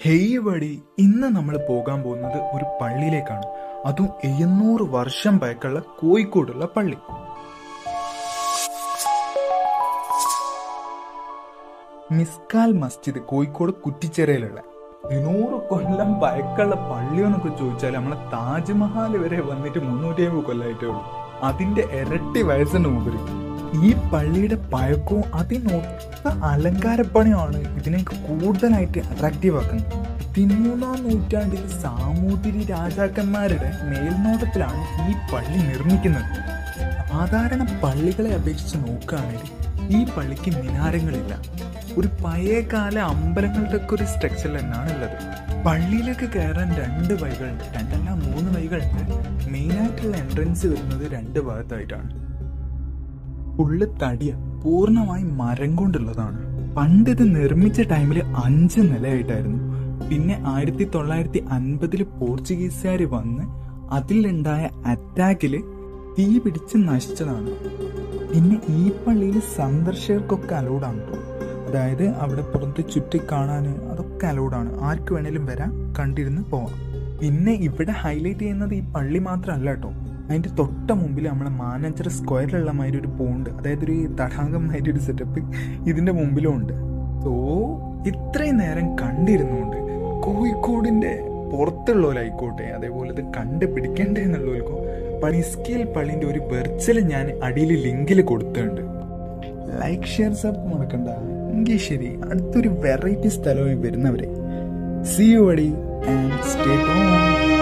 Hey വടി, ഇന്ന് നമ്മൾ പോകാൻ പോകുന്നത് ഒരു പള്ളിയിലേക്കാണ്. അതും 700 വർഷം പഴക്കമുള്ള കോഴിക്കോടുള്ള പള്ളി. മിസ്ഖാൽ മസ്ജിദ്, കോഴിക്കോട് കുറ്റിച്ചിറയിലുള്ള 100 കൊല്ലം പഴക്കമുള്ള പള്ളിയെന്നൊക്കെ ചോദിച്ചാൽ നമ്മളെ താജ്മഹാൽ വരെ വന്നിട്ട് 350 കൊല്ലമായിട്ടേ ഉള്ളൂ. അതിന്റെ ഇരട്ടി വയസ്സിന് മുമ്പിൽ ഈ പള്ളിയുടെ പഴക്കവും അതിനൊത്ത അലങ്കാരപ്പണിയാണ് ഇതിനേക്ക് കൂടുതലായിട്ട് അട്രാക്റ്റീവ് ആക്കുന്നത്. 13-ാം നൂറ്റാണ്ടിൽ സാമൂതിരി രാജാക്കന്മാരുടെ മേൽനോട്ടത്തിലാണ് ഈ പള്ളി നിർമ്മിക്കുന്നത്. സാധാരണ പള്ളികളെ അപേക്ഷിച്ച് നോക്കുകയാണെങ്കിൽ ഈ പള്ളിക്ക് മിനാരങ്ങളില്ല. ഒരു പഴയകാല അമ്പലങ്ങളുടെ ഒക്കെ ഒരു സ്ട്രക്ചർ തന്നെയാണ് ഉള്ളത്. പള്ളിയിലേക്ക് കയറാൻ 2 വഴികളുണ്ട്, 3 വഴികളുണ്ട്. മെയിനായിട്ടുള്ള എൻട്രൻസ് വരുന്നത് 2 ഭാഗത്തായിട്ടാണ്. ഫുള്ള് തടിയ, പൂർണ്ണമായി മരം കൊണ്ടുള്ളതാണ്. പണ്ട് ഇത് നിർമ്മിച്ച ടൈമിൽ 5 നിലയായിട്ടായിരുന്നു. പിന്നെ 1950 പോർച്ചുഗീസുകാർ വന്ന് അതിലുണ്ടായ അറ്റാക്കില് തീ പിടിച്ച് നശിച്ചതാണ്. പിന്നെ ഈ പള്ളിയിൽ സന്ദർശകർക്കൊക്കെ അലൗഡാണ്. അതായത് അവിടെ പുറത്ത് ചുറ്റി കാണാൻ അതൊക്കെ അലൗഡാണ്. ആർക്ക് വേണേലും വരാം, കണ്ടിരുന്ന് പോവാം. പിന്നെ ഇവിടെ ഹൈലൈറ്റ് ചെയ്യുന്നത് ഈ പള്ളി മാത്രമല്ല കേട്ടോ. അതിൻ്റെ തൊട്ട മുമ്പിൽ നമ്മളെ മാനേജർ സ്ക്വയറിലുള്ള മാതിരി ഒരു പോണ്ട്, അതായത് ഒരു തടാകമാതിരി ഒരു സെറ്റപ്പ് ഇതിൻ്റെ മുമ്പിലും ഉണ്ട്. സോ ഇത്രയും നേരം കണ്ടിരുന്നുകൊണ്ട് കോഴിക്കോടിൻ്റെ പുറത്തുള്ളവരായിക്കോട്ടെ, അതേപോലെ ഇത് കണ്ടുപിടിക്കേണ്ടേ എന്നുള്ളവർക്കും മിസ്ഖാൽ പള്ളിൻ്റെ ഒരു വെർച്വൽ ഞാൻ അടിയിൽ ലിങ്കിൽ കൊടുത്തിട്ടുണ്ട്. ലൈക്ക്, ഷെയർ, സബ് മറക്കണ്ട. എങ്കിൽ ശരി, അടുത്തൊരു വെറൈറ്റി സ്ഥലമായി വരുന്നവരെ. See you buddy and stay tuned.